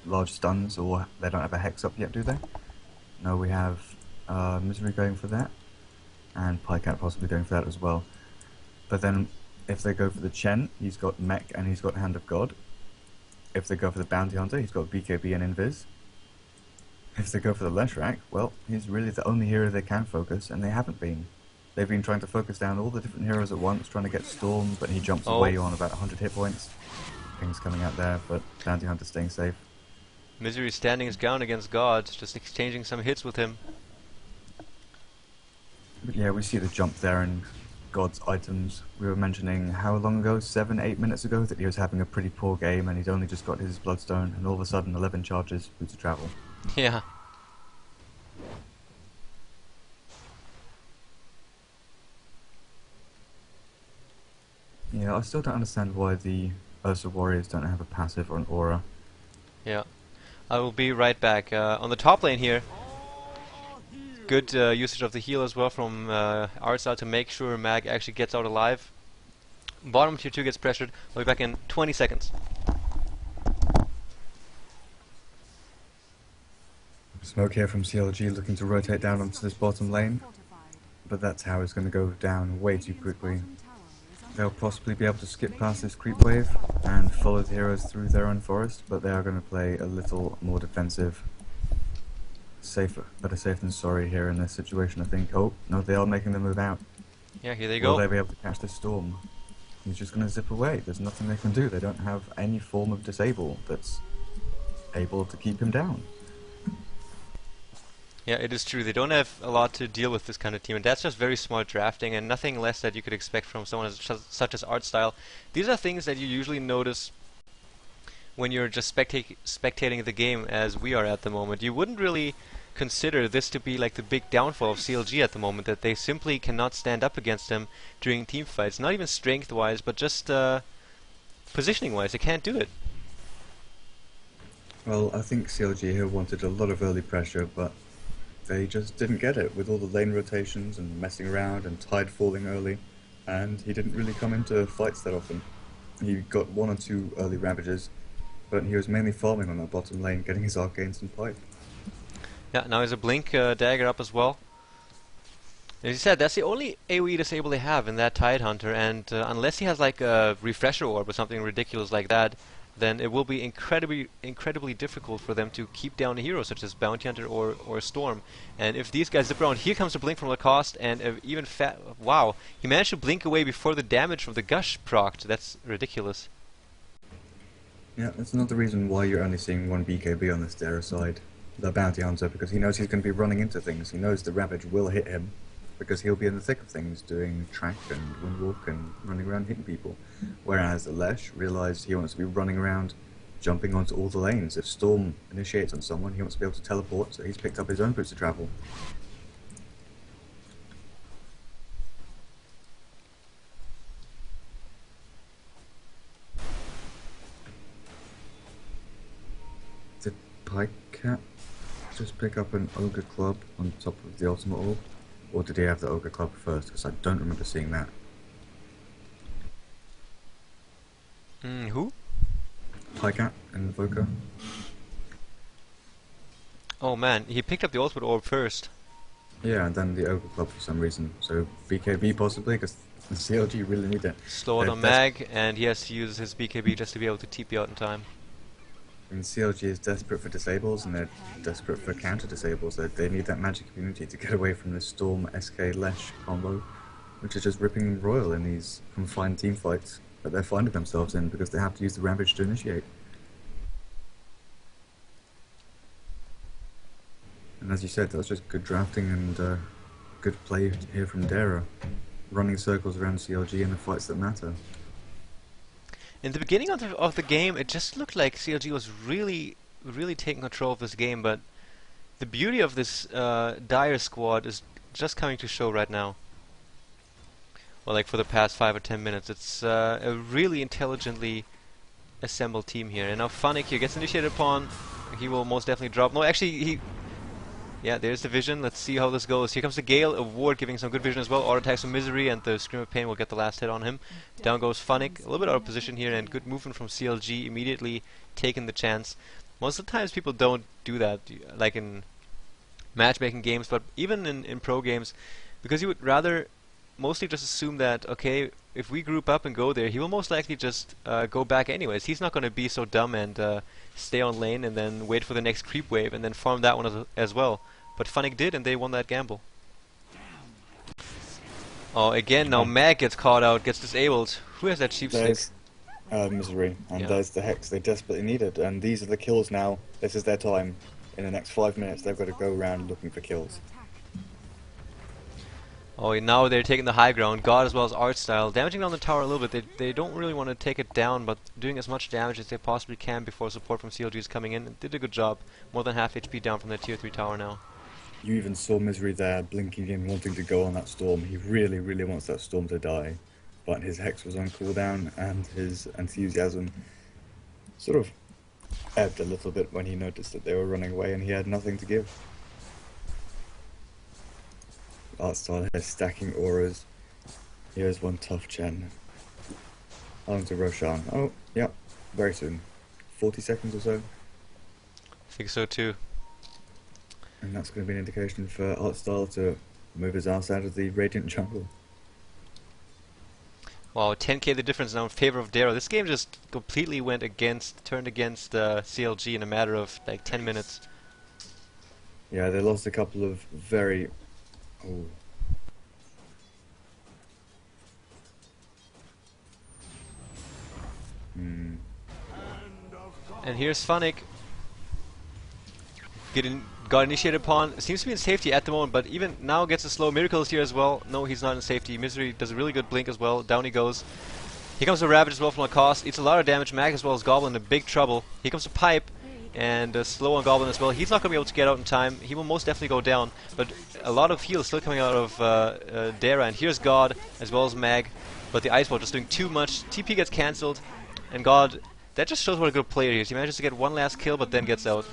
large stuns, or they don't have a Hex up yet, do they? No, we have Misery going for that, and Pycat possibly going for that as well. But then, if they go for the Chen, he's got Mech and he's got Hand of God. If they go for the Bounty Hunter, he's got BKB and Invis. If they go for the Leshrac, well, he's really the only hero they can focus, and they haven't been. They've been trying to focus down all the different heroes at once, trying to get Storm, but he jumps away on about 100 hit points. Ping's coming out there, but Bounty Hunter staying safe. Misery standing his ground against God, just exchanging some hits with him. But yeah, we see the jump there in God's items. We were mentioning how long ago, 7-8 minutes ago, that he was having a pretty poor game and he'd only just got his Bloodstone, and all of a sudden 11 charges, Boots of Travel. Yeah. Yeah, I still don't understand why the Ursa Warriors don't have a passive or an aura. Yeah. I will be right back. On the top lane here, good usage of the heal as well from Artstyle to make sure Mag actually gets out alive. Bottom tier 2 gets pressured. I'll be back in 20 seconds. Smoke here from CLG looking to rotate down onto this bottom lane, but that tower is going to go down way too quickly. They'll possibly be able to skip past this creep wave and follow the heroes through their own forest, but they are going to play a little more defensive. Better safe than sorry here in this situation, I think. Oh, no, they are making the move out. Yeah, here they go. Will they be able to catch this Storm? He's just going to zip away. There's nothing they can do. They don't have any form of disable that's able to keep him down. Yeah, it is true. They don't have a lot to deal with this kind of team, and that's just very smart drafting and nothing less that you could expect from someone such as Artstyle. These are things that you usually notice when you're just spectating the game as we are at the moment. You wouldn't really consider this to be like the big downfall of CLG at the moment, that they simply cannot stand up against them during team fights. Not even strength-wise, but just positioning-wise. They can't do it. Well, I think CLG here wanted a lot of early pressure, but they just didn't get it with all the lane rotations and messing around and Tide falling early, and he didn't really come into fights that often. He got 1 or 2 early Ravages, but he was mainly farming on that bottom lane, getting his arcanes and pipe. Yeah, now there's a blink dagger up as well. As you said, that's the only AoE disable they have in that Tidehunter, and unless he has like a refresher orb or something ridiculous like that, then it will be incredibly difficult for them to keep down a hero such as Bounty Hunter or Storm. And if these guys zip around, here comes the blink from Lacoste, and even wow, he managed to blink away before the damage from the Gush procced. That's ridiculous. Yeah, that's another reason why you're only seeing one BKB on the Stera side, the Bounty Hunter, because he knows he's going to be running into things. He knows the Ravage will hit him, because he'll be in the thick of things, doing track and windwalk and running around hitting people. Whereas Lesh realised he wants to be running around, jumping onto all the lanes. If Storm initiates on someone, he wants to be able to teleport, so he's picked up his own boots of travel. Did Pycat just pick up an Ogre Club on top of the Ultimate Orb? Or did he have the Ogre Club first? Because I don't remember seeing that. Who? Pycat and Invoker. Oh man, he picked up the ultimate orb first. Yeah, and then the Ogre Club for some reason. So BKB possibly, because the CLG really need it. Slow on Mag, and he has to use his BKB just to be able to TP out in time. And CLG is desperate for disables, and they're desperate for counter disables. They need that magic immunity to get away from this Storm SK Lesh combo, which is just ripping them royal in these confined team fights that they're finding themselves in because they have to use the Ravage to initiate. And as you said, that was just good drafting and good play here from Dara, running circles around CLG in the fights that matter. In the beginning of the game, it just looked like CLG was really taking control of this game, but the beauty of this Dire squad is just coming to show right now. Well, like for the past 5 or 10 minutes, it's a really intelligently assembled team here. And now Funnick here gets initiated upon. He will most definitely drop. No, actually, yeah, there's the vision. Let's see how this goes. Here comes the Gale, a ward giving some good vision as well. Auto attacks from Misery, and the Scream of Pain will get the last hit on him. Down goes Funnick. A little bit out of position here, and good movement from CLG, immediately taking the chance. Most of the times people don't do that, like in matchmaking games, but even in pro games, because you would rather mostly just assume that, okay, if we group up and go there, he will most likely just go back anyways. He's not going to be so dumb and stay on lane and then wait for the next creep wave and then farm that one as well. But Funnick did, and they won that gamble. Oh, again, now Mag gets caught out, gets disabled. Who has that cheap stick? Misery, and there's the Hex they desperately needed, and these are the kills now. This is their time. In the next 5 minutes, they've got to go around looking for kills. Oh, now they're taking the high ground. God as well as Art Style. Damaging down the tower a little bit. They don't really want to take it down, but doing as much damage as they possibly can before support from CLG is coming in. Did a good job. More than half HP down from the tier 3 tower now. You even saw Misery there, blinking in, wanting to go on that Storm. He really wants that Storm to die. But his Hex was on cooldown, and his enthusiasm sort of ebbed a little bit when he noticed that they were running away and he had nothing to give. Artstyle here stacking auras. Here's one tough Chen. On to Roshan. Oh, yeah, very soon. 40 seconds or so. I think so too. And that's going to be an indication for Artstyle to move his ass out of the Radiant jungle. Wow, 10k the difference now in favor of Darrow. This game just completely turned against CLG in a matter of like 10 minutes. Yeah, they lost a couple of very... Oh. And here's Funnick. Got initiated upon. Seems to be in safety at the moment, but even now gets a slow. Miracles here as well. No, he's not in safety. Misery does a really good blink as well. Down he goes. Here comes the Ravage as well from Lacoste. Eats a lot of damage. Mag as well as Goblin in big trouble. Here comes the Pipe. And slow on Goblin as well. He's not going to be able to get out in time. He will most definitely go down. But a lot of heal still coming out of Dara. And here's God as well as Mag. But the Ice Ball just doing too much. TP gets cancelled. And God, that just shows what a good player he is. He manages to get one last kill but then gets out.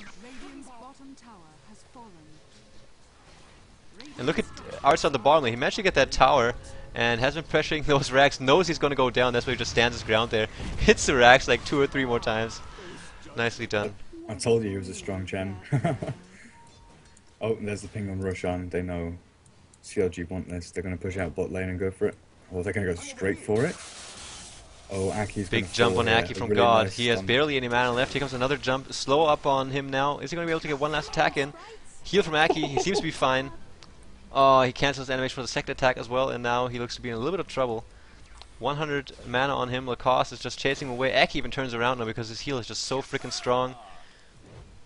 And look at Arts on the bottom lane. He managed to get that tower and has been pressuring those racks. Knows he's going to go down. That's why he just stands his ground there. Hits the racks like 2 or 3 more times. Nicely done. I told you he was a strong Chen. Oh, and there's the ping on Roshan. They know CLG want this. They're going to push out bot lane and go for it. Or they're going to go straight for it. Oh, Aki's going to Big jump on here. Aki A from really God. nice He has stun. barely any mana left. Here comes another jump. Slow up on him now. Is he going to be able to get one last attack in? Heal from Aki. He seems to be fine. Oh, he cancels animation for the second attack as well, and now he looks to be in a little bit of trouble. 100 mana on him. Lacoste is just chasing him away. Aki even turns around now because his heal is just so freaking strong.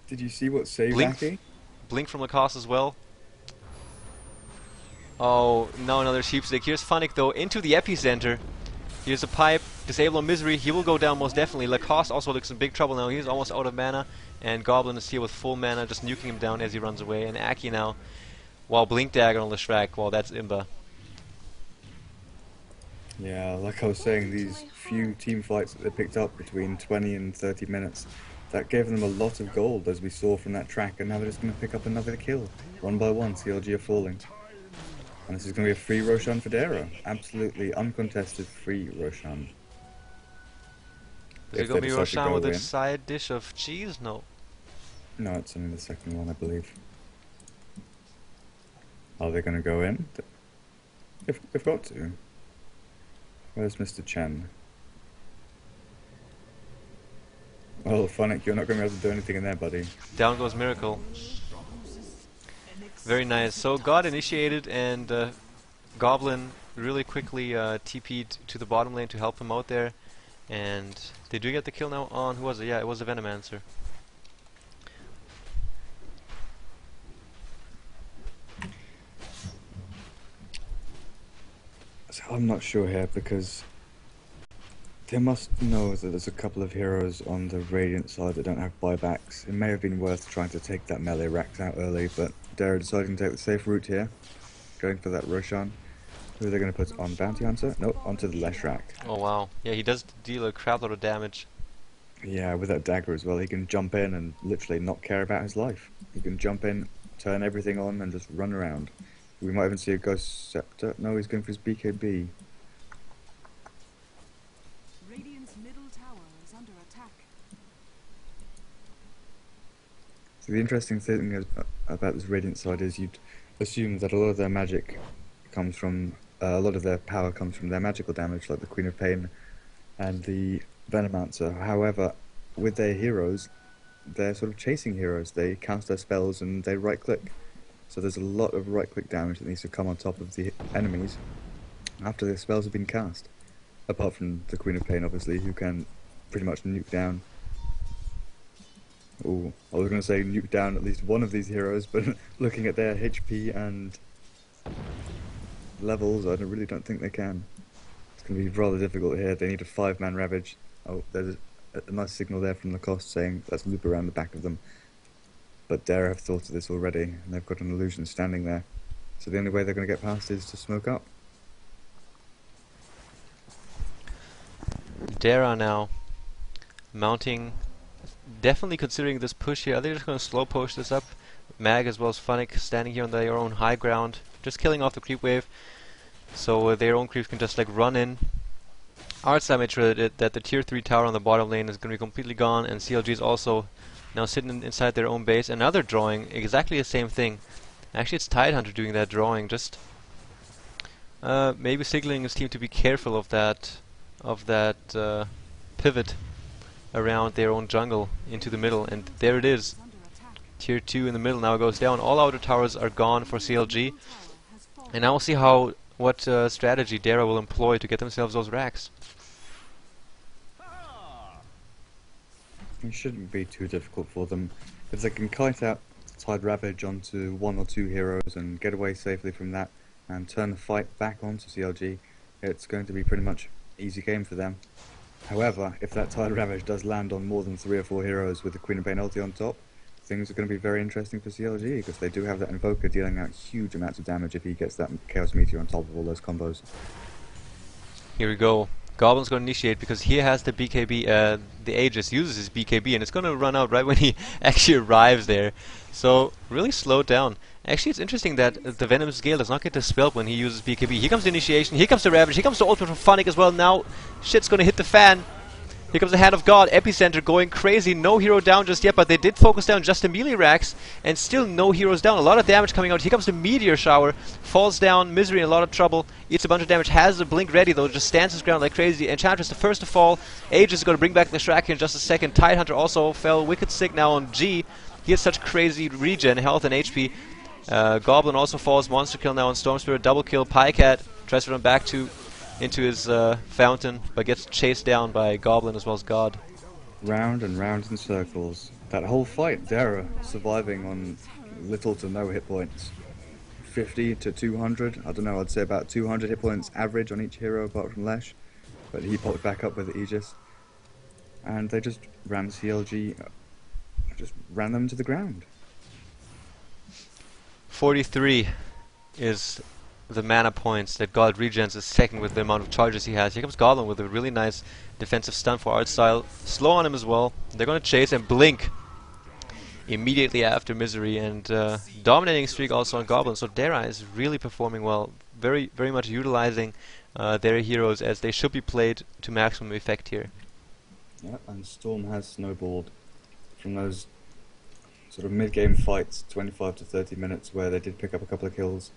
Did you see what saved Blink. Aki? Blink from Lacoste as well. Oh, no, another sheepstick. Here's Funnick, though, into the epicenter. Here's a pipe. Disable on Misery. He will go down most definitely. Lacoste also looks in big trouble now. He's almost out of mana. And Goblin is here with full mana, just nuking him down as he runs away. And Aki now, while Blink Dagger on Leshrac. Well, that's Imba. Yeah, like I was saying, these few team fights that they picked up between 20 and 30 minutes, that gave them a lot of gold, as we saw from that track, and now they're just going to pick up another kill. One by one, CLG are falling. And this is going to be a free Roshan for Dara. Absolutely uncontested free Roshan. Is it If going to they be decide to Roshan go with a in. side dish of cheese? No. No, it's only the second one, I believe. Are they going to go in? They've got to. Where's Mr. Chen? Oh, Funnick, you're not going to be able to do anything in there, buddy. Down goes Miracle. Very nice. So God initiated, and Goblin really quickly TP'd to the bottom lane to help him out there. And they do get the kill now on, who was it? Yeah, it was the Venomancer. So I'm not sure here, because they must know that there's a couple of heroes on the Radiant side that don't have buybacks. It may have been worth trying to take that melee Rax out early, but Dara deciding to take the safe route here, going for that Roshan. Who are they going to put on? Bounty Hunter? Nope, onto the Leshrac. Oh wow. Yeah, he does deal a crap load of damage. Yeah, with that dagger as well, he can jump in and literally not care about his life. He can jump in, turn everything on, and just run around. We might even see a Ghost Scepter. No, he's going for his BKB. Radiant's middle tower is under attack. So the interesting thing about this Radiant side is you'd assume that a lot of their magic comes from, a lot of their power comes from their magical damage, like the Queen of Pain and the Venomancer. However, with their heroes, they're sort of chasing heroes. They cast their spells and they right-click. So there's a lot of right-click damage that needs to come on top of the enemies after their spells have been cast. Apart from the Queen of Pain, obviously, who can pretty much nuke down. Ooh, I was going to say nuke down at least one of these heroes, but looking at their HP and levels, I really don't think they can. It's going to be rather difficult here. They need a 5-man Ravage. Oh, there's a nice signal there from Lacoste saying let's loop around the back of them. But Dara have thought of this already, and they've got an illusion standing there. So the only way they're going to get past is to smoke up. Dara now mounting, definitely considering this push here. Are they just going to slow push this up? Mag as well as Funnick standing here on their own high ground, just killing off the creep wave, so their own creeps can just like run in. Artside made sure that the tier 3 tower on the bottom lane is going to be completely gone, and CLG is also now sitting inside their own base. Another drawing, exactly the same thing. Actually, it's Tidehunter doing that drawing, just maybe signaling his team to be careful of that pivot around their own jungle into the middle, and there it is. Tier 2 in the middle now goes down. All outer towers are gone for CLG, and now we'll see what strategy Dara will employ to get themselves those racks. It shouldn't be too difficult for them. If they can kite out Tide Ravage onto 1 or 2 heroes and get away safely from that and turn the fight back onto CLG, it's going to be pretty much easy game for them. However, if that Tide Ravage does land on more than 3 or 4 heroes with the Queen of Pain ulti on top, things are going to be very interesting for CLG, because they do have that Invoker dealing out huge amounts of damage if he gets that Chaos Meteor on top of all those combos. Here we go. Goblin's going to initiate because he has the BKB, the Aegis uses his BKB, and it's going to run out right when he actually arrives there. So, really slowed down. Actually, it's interesting that the Venom's Gale does not get dispelled when he uses BKB. Here comes the initiation, here comes the Ravage, here comes the ultimate from Funnick as well. Now, shit's going to hit the fan. Here comes the Hand of God, Epicenter going crazy, no hero down just yet, but they did focus down just the melee racks, and still no heroes down. A lot of damage coming out. Here comes the Meteor Shower, falls down, Misery in a lot of trouble, eats a bunch of damage, has the blink ready though, just stands his ground like crazy. Enchantress the first to fall, Aegis is going to bring back the Shrek in just a second. Tidehunter also fell, Wicked Sick now on G. He has such crazy regen, health and HP. Goblin also falls, Monster Kill now on Storm Spirit, double kill, Pycat tries to run back into his fountain, but gets chased down by Goblin as well as God. Round and round in circles. That whole fight, Dara surviving on little to no hit points. 50 to 200, I don't know, I'd say about 200 hit points average on each hero apart from Lesh. But he popped back up with the Aegis. And they just ran CLG, just ran them to the ground. 43 is the mana points that God regens is second with the amount of charges he has. Here comes Goblin with a really nice defensive stun for art style. Slow on him as well. They're going to chase and blink immediately after Misery, and dominating streak also on Goblin. So Dara is really performing well, very much utilizing their heroes as they should be played to maximum effect here. Yeah, and Storm has snowballed from those sort of mid-game fights, 25 to 30 minutes, where they did pick up a couple of kills.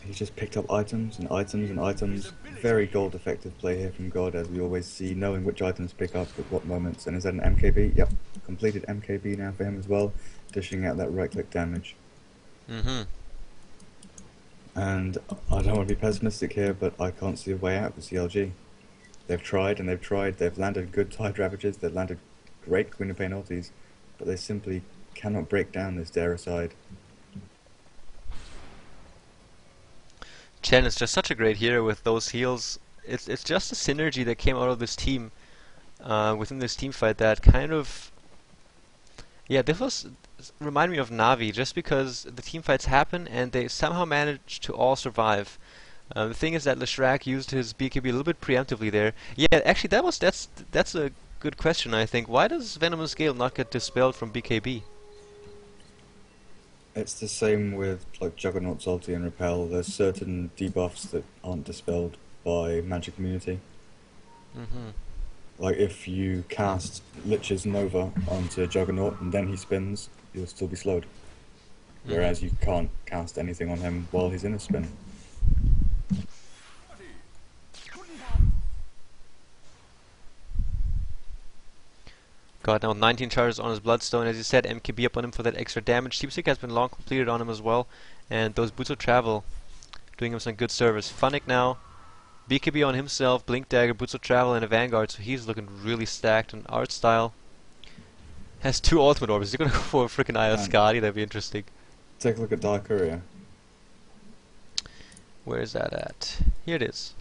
He's just picked up items and items and items. Very gold effective play here from God, as we always see, knowing which items pick up at what moments. And is that an MKB? Yep, completed MKB now for him as well, dishing out that right-click damage. And I don't want to be pessimistic here, but I can't see a way out for CLG. They've tried and they've tried. They've landed good Tide Ravages. They've landed great Queen of Pain ultis, but they simply cannot break down this Dara side. Chen is just such a great hero with those heals. It's just a synergy that came out of this team, within this team fight that kind of, yeah, this was remind me of Navi, just because the team fights happen and they somehow manage to all survive. The thing is that Leshrac used his BKB a little bit preemptively there. Yeah, actually that's a good question, I think. Why does Venomous Gale not get dispelled from BKB? It's the same with like Juggernaut's ulti and Repel. There's certain debuffs that aren't dispelled by Magic Immunity. Like if you cast Lich's Nova onto Juggernaut and then he spins, you'll still be slowed. Whereas you can't cast anything on him while he's in a spin. God, now 19 charges on his Bloodstone, as you said, MKB up on him for that extra damage. Teamspeak has been long completed on him as well, and those Boots of Travel doing him some good service. Funnick now, BKB on himself, Blink Dagger, Boots of Travel, and a Vanguard, so he's looking really stacked. And Art Style has 2 ultimate orbs. Is he gonna go for a freaking Eye of Skadi? That'd be interesting. Take a look at Dark Courier. Where is that at? Here it is.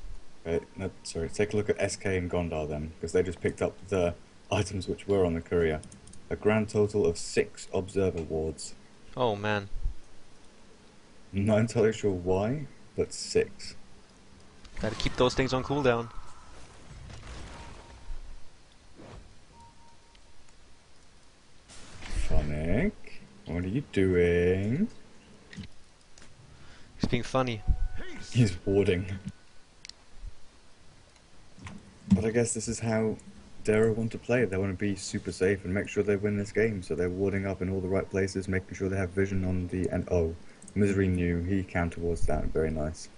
No, sorry, take a look at SK and Gondar then, because they just picked up the items which were on the courier. A grand total of 6 Observer wards. Oh man. Not entirely sure why, but 6. Gotta keep those things on cooldown. Funnick, what are you doing? He's being funny. He's warding. But I guess this is how Dara want to play. They want to be super safe and make sure they win this game, so they're warding up in all the right places, making sure they have vision on the... and oh, Misery knew, he counter wards that, very nice.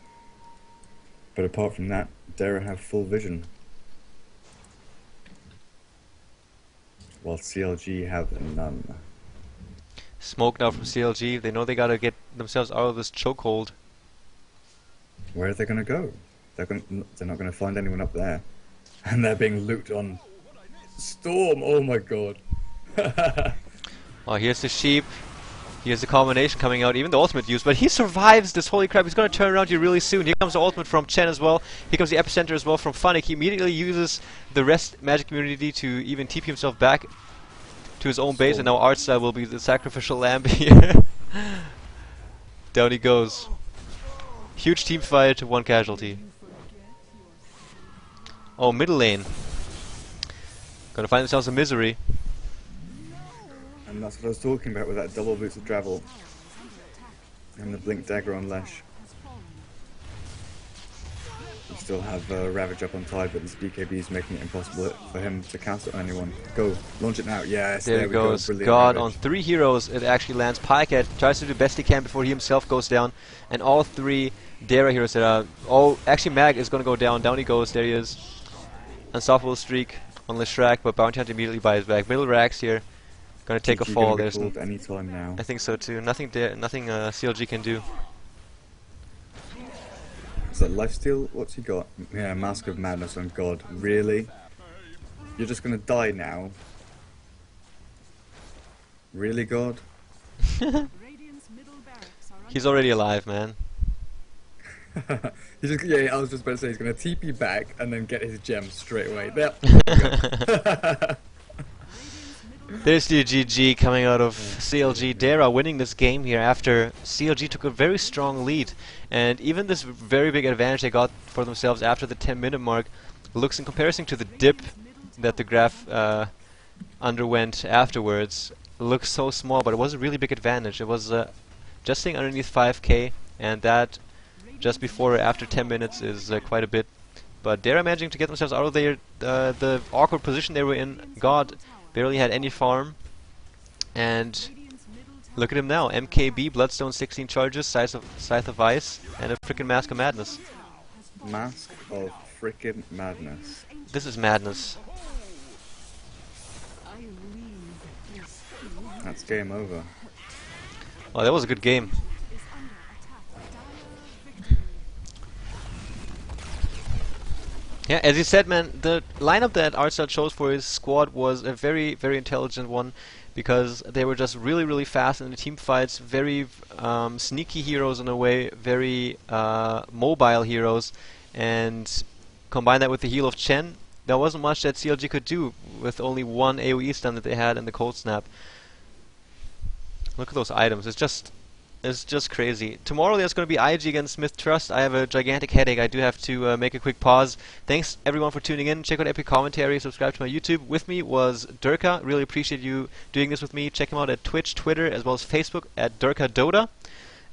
But apart from that, Dara have full vision. While CLG have none. Smoke now from CLG. They know they gotta get themselves out of this chokehold. Where are they going to go? They're not going to find anyone up there. And they're being looped on Storm. Oh my god. Oh, here's the sheep. Here's the combination coming out, even the ultimate use, but he survives this. Holy crap, he's going to turn around here really soon. Here comes the ultimate from Chen as well. Here comes the epicenter as well from Funnick. He immediately uses the rest magic community to even TP himself back to his own base, and now Artstyle will be the sacrificial lamb here. Down he goes. Huge team fight, 1 casualty. Oh, middle lane. Gonna find themselves a Misery. And that's what I was talking about with that double Boots of Travel. And the Blink Dagger on Lesh. You still have Ravage up on tide, but this BKB is making it impossible for him to cast it on anyone. Go, launch it now. Yes, There there he we goes. go. Brilliant God, Ravage. on 3 heroes, it actually lands. Pycat tries to do the best he can before he himself goes down. And all 3 Dara heroes that are... Oh, actually Mag is going to go down. Down he goes. There he is. Unstoppable streak on Leshrac, but Bounty Hunter immediately buys back. Middle Rax here. Going to take a GG fall. gonna be There's called any time now. I think so too. Nothing CLG can do. Is that lifesteal? What's he got? Yeah, Mask of Madness on God. Really? You're just gonna die now? Really, God? Radiant's middle barracks are He's already alive, man. He's just, yeah, I was just about to say he's gonna TP back and then get his gem straight away. There. There's the GG coming out of CLG. Dara winning this game here after CLG took a very strong lead. And even this very big advantage they got for themselves after the 10-minute mark looks, in comparison to the dip that the graph underwent afterwards, looks so small, but it was a really big advantage. It was just staying underneath 5k, and that just before or after 10 minutes is quite a bit. But Dara managing to get themselves out of the awkward position they were in. God barely had any farm, and look at him now. MKB, Bloodstone, 16 charges, Scythe of Ice, and a frickin' Mask of Madness. Mask of frickin' Madness. This is madness. That's game over. Oh, that was a good game. Yeah, as you said, man, the lineup that Artstar chose for his squad was a very, very intelligent one, because they were just really, really fast in the team fights, very sneaky heroes in a way, very mobile heroes, and combine that with the heal of Chen, there wasn't much that CLG could do with only one AoE stun that they had in the Cold Snap. Look at those items, it's just crazy. Tomorrow there's going to be IG against Smith Trust. I have a gigantic headache. I do have to make a quick pause. Thanks everyone for tuning in. Check out Epic Commentary. Subscribe to my YouTube. With me was Durka. Really appreciate you doing this with me. Check him out at Twitch, Twitter, as well as Facebook at DurkaDota.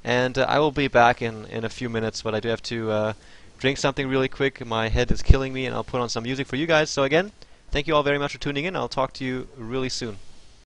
And I will be back in a few minutes, but I do have to drink something really quick. My head is killing me, and I'll put on some music for you guys. So again, thank you all very much for tuning in. I'll talk to you really soon.